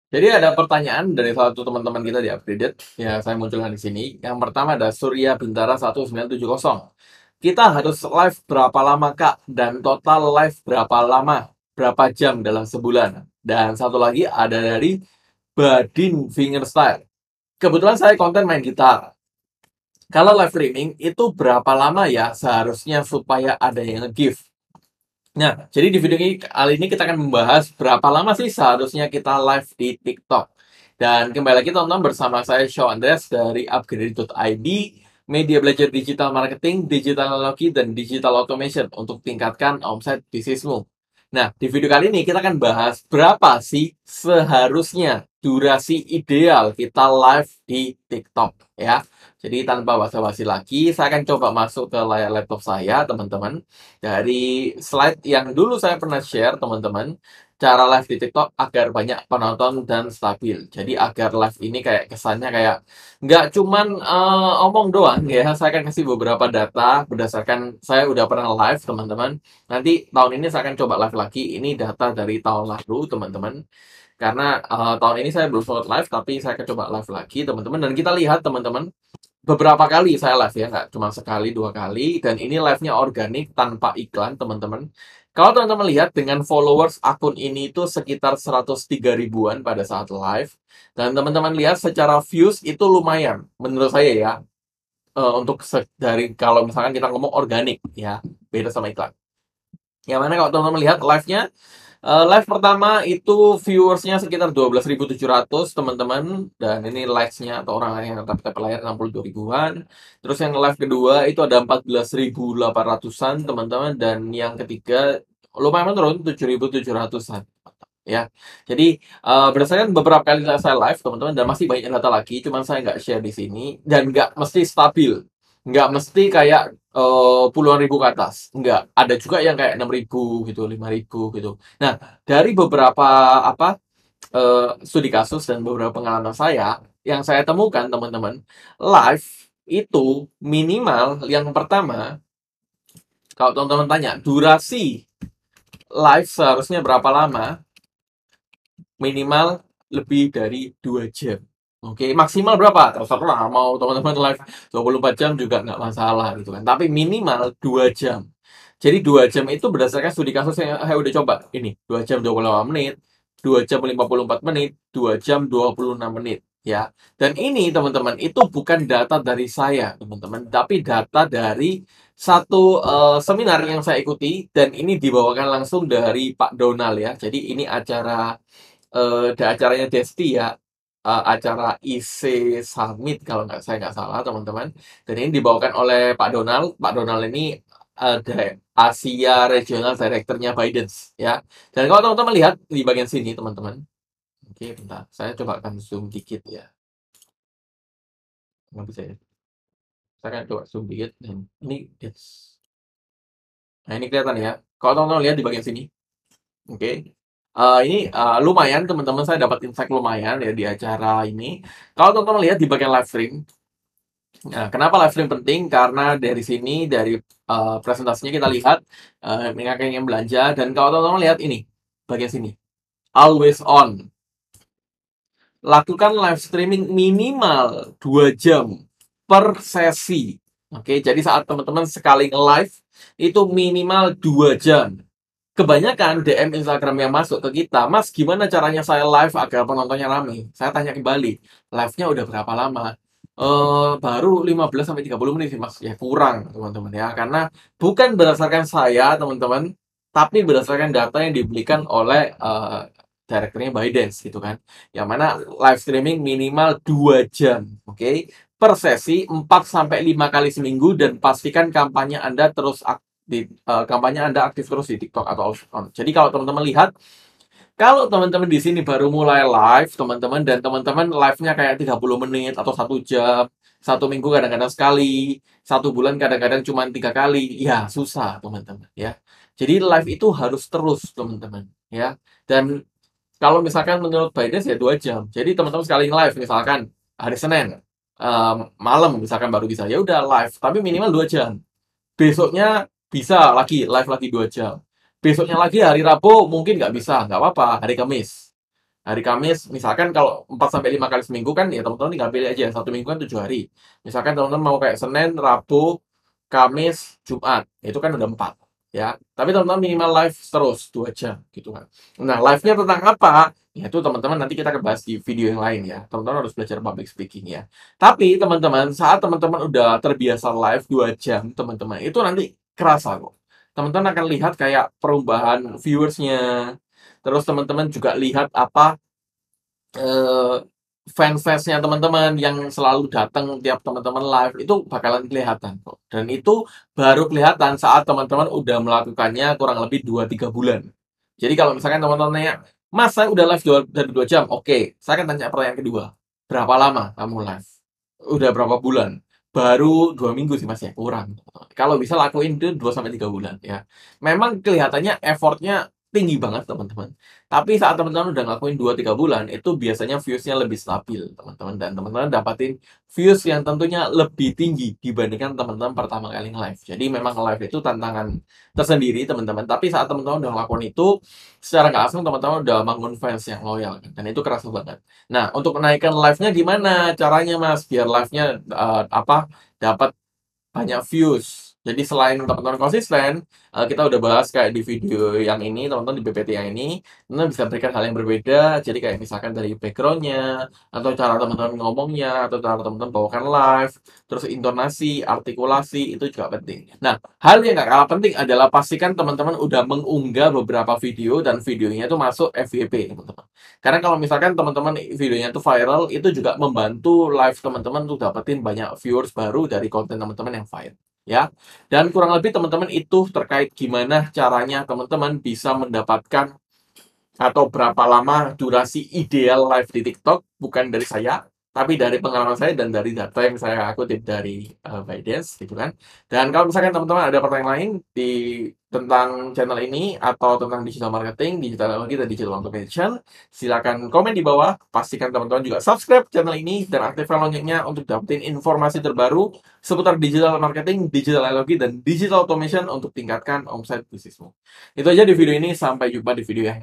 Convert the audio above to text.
Jadi ada pertanyaan dari salah satu teman-teman kita di Upgraded, ya saya munculkan di sini. Yang pertama ada Surya Bintara 1970. Kita harus live berapa lama Kak? Dan total live berapa lama? Berapa jam dalam sebulan? Dan satu lagi ada dari Badin Fingerstyle. Kebetulan saya konten main gitar. Kalau live streaming itu berapa lama ya seharusnya supaya ada yang nge-give? Nah, jadi di video ini kali ini kita akan membahas berapa lama sih seharusnya kita live di TikTok. Dan kembali lagi teman-teman bersama saya Shaw Andreas dari upgrade.id, media belajar digital marketing, digital teknologi, dan digital automation untuk tingkatkan omset bisnismu. Nah, di video kali ini kita akan bahas berapa sih seharusnya durasi ideal kita live di TikTok ya. Jadi tanpa basa-basi lagi, saya akan coba masuk ke layar laptop saya, teman-teman. Dari slide yang dulu saya pernah share, teman-teman, cara live di TikTok agar banyak penonton dan stabil. Jadi agar live ini kayak kesannya kayak nggak cuman omong doang ya. Saya akan kasih beberapa data berdasarkan saya udah pernah live, teman-teman. Nanti tahun ini saya akan coba live lagi. Ini data dari tahun lalu, teman-teman. Karena tahun ini saya belum sempat live, tapi saya akan coba live lagi, teman-teman. Dan kita lihat, teman-teman, beberapa kali saya live ya, nggak cuma sekali, dua kali. Dan ini live-nya organik, tanpa iklan, teman-teman. Kalau teman-teman lihat dengan followers akun ini itu sekitar 103 ribuan pada saat live. Dan teman-teman lihat secara views itu lumayan, menurut saya ya. Untuk dari kalau misalkan kita ngomong organik ya, beda sama iklan. Yang mana kalau teman-teman lihat live-nya, live pertama itu viewersnya sekitar 12.700 teman-teman. Dan ini likes-nya atau orang yang tap-tap layar 62 ribuan. Terus yang live kedua itu ada 14.800-an teman-teman. Dan yang ketiga lumayan menurun 7.700-an ya. Jadi berdasarkan beberapa kali saya live teman-teman, dan masih banyak data lagi, cuman saya nggak share di sini, dan nggak mesti stabil, nggak mesti kayak puluhan ribu ke atas, nggak, ada juga yang kayak 6.000 gitu, 5.000 gitu. Nah, dari beberapa apa studi kasus dan beberapa pengalaman saya yang saya temukan, teman-teman, live itu minimal yang pertama, kalau teman-teman tanya durasi live seharusnya berapa lama, minimal lebih dari 2 jam. Oke, maksimal berapa? Terserah, mau teman-teman live 24 jam juga nggak masalah gitu kan. Tapi minimal 2 jam. Jadi 2 jam itu berdasarkan studi kasus yang saya udah coba. Ini 2 jam 25 menit, 2 jam 54 menit, 2 jam 26 menit ya. Dan ini teman-teman itu bukan data dari saya, teman-teman, tapi data dari satu seminar yang saya ikuti, dan ini dibawakan langsung dari Pak Donald ya. Jadi ini acara acaranya Desti ya, acara IC Summit kalau saya nggak salah, teman-teman. Dan ini dibawakan oleh Pak Donald. Pak Donald ini ada Asia Regional Directornya Biden ya. Dan kalau teman-teman lihat di bagian sini, teman-teman. Oke, bentar. Saya coba akan zoom dikit ya. Nggak bisa ya. Saya akan coba zoom dikit. Dan ini, nah ini kelihatan ya. Kalau teman-teman lihat di bagian sini. Oke. Ini lumayan teman-teman, saya dapat insight lumayan ya di acara ini. Kalau teman-teman lihat di bagian live stream, nah, kenapa live stream penting? Karena dari sini, dari presentasinya kita lihat mereka yang belanja. Dan kalau teman-teman lihat ini, bagian sini, always on. Lakukan live streaming minimal 2 jam per sesi. Oke, jadi saat teman-teman sekali nge-live, itu minimal 2 jam. Kebanyakan DM Instagram yang masuk ke kita, Mas, gimana caranya saya live agar penontonnya rame? Saya tanya kembali, live-nya udah berapa lama? Baru 15 sampai 30 menit sih, Mas. Ya kurang, teman-teman ya. Karena bukan berdasarkan saya, teman-teman, tapi berdasarkan data yang diberikan oleh direkturnya Biden gitu kan. Yang mana live streaming minimal 2 jam, oke? Per sesi 4 sampai 5 kali seminggu, dan pastikan kampanye Anda terus kampanye Anda aktif terus di TikTok atau on. Jadi kalau teman-teman lihat, kalau teman-teman di sini baru mulai live, teman-teman, dan teman-teman live-nya kayak 30 menit atau 1 jam, 1 minggu kadang-kadang sekali, 1 bulan kadang-kadang cuma 3 kali, ya susah, teman-teman, ya. Jadi live itu harus terus, teman-teman, ya. Dan kalau misalkan menurut Biden ya 2 jam. Jadi teman-teman sekali live, misalkan hari Senin, malam misalkan baru bisa, ya udah live, tapi minimal 2 jam. Besoknya bisa lagi live lagi 2 jam. Besoknya lagi hari Rabu mungkin nggak bisa, nggak apa-apa, hari Kamis. Hari Kamis, misalkan kalau 4 sampai 5 kali seminggu kan ya teman-teman tinggal pilih aja. Satu minggu kan 7 hari. Misalkan teman-teman mau kayak Senin, Rabu, Kamis, Jumat. Itu kan udah 4 ya. Tapi teman-teman minimal live terus 2 jam gitu kan. Nah, live-nya tentang apa? Ya itu teman-teman nanti kita akan bahas di video yang lain ya. Teman-teman harus belajar public speaking ya. Tapi teman-teman, saat teman-teman udah terbiasa live 2 jam, teman-teman, itu nanti kerasa kok. Teman-teman akan lihat kayak perubahan viewersnya. Terus teman-teman juga lihat apa eh, fans-fansnya teman-teman yang selalu datang tiap teman-teman live itu bakalan kelihatan kok. Dan itu baru kelihatan saat teman-teman udah melakukannya kurang lebih 2-3 bulan. Jadi kalau misalkan teman-teman nanya, Mas, saya udah live dari 2 jam. Oke, saya akan tanya pertanyaan kedua. Berapa lama kamu live? Udah berapa bulan? Baru 2 minggu sih mas ya, kurang. Kalau bisa lakuin itu 2 sampai 3 bulan ya. Memang kelihatannya effortnya tinggi banget teman-teman. Tapi saat teman-teman udah ngelakuin 2-3 bulan, itu biasanya views-nya lebih stabil, teman-teman. Dan teman-teman dapatin views yang tentunya lebih tinggi dibandingkan teman-teman pertama kali nge-live. Jadi memang live itu tantangan tersendiri, teman-teman. Tapi saat teman-teman udah ngelakuin itu, secara nggak langsung teman-teman udah bangun fans yang loyal. Kan? Dan itu kerasa banget. Nah, untuk menaikkan live-nya gimana caranya, Mas? Biar live-nya dapat banyak views. Jadi selain teman-teman konsisten, kita udah bahas kayak di video yang ini, teman-teman di PPT yang ini, teman bisa berikan hal yang berbeda. Jadi kayak misalkan dari background-nya, atau cara teman-teman ngomongnya, atau cara teman-teman bawakan live, terus intonasi, artikulasi, itu juga penting. Nah, hal yang gak kalah penting adalah pastikan teman-teman udah mengunggah beberapa video dan videonya itu masuk FYP, teman-teman. Karena kalau misalkan teman-teman videonya itu viral, itu juga membantu live teman-teman untuk dapetin banyak viewers baru dari konten teman-teman yang viral. Ya, dan kurang lebih teman-teman itu terkait gimana caranya teman-teman bisa mendapatkan atau berapa lama durasi ideal live di TikTok, bukan dari saya, tapi dari pengalaman saya dan dari data yang saya kutip dari ByteDance gitu kan. Dan kalau misalkan teman-teman ada pertanyaan lain tentang channel ini atau tentang digital marketing, digital teknologi, dan digital automation, silakan komen di bawah. Pastikan teman-teman juga subscribe channel ini dan aktifkan loncengnya untuk dapetin informasi terbaru seputar digital marketing, digital teknologi, dan digital automation untuk tingkatkan omset bisnismu. Itu aja di video ini, sampai jumpa di video yang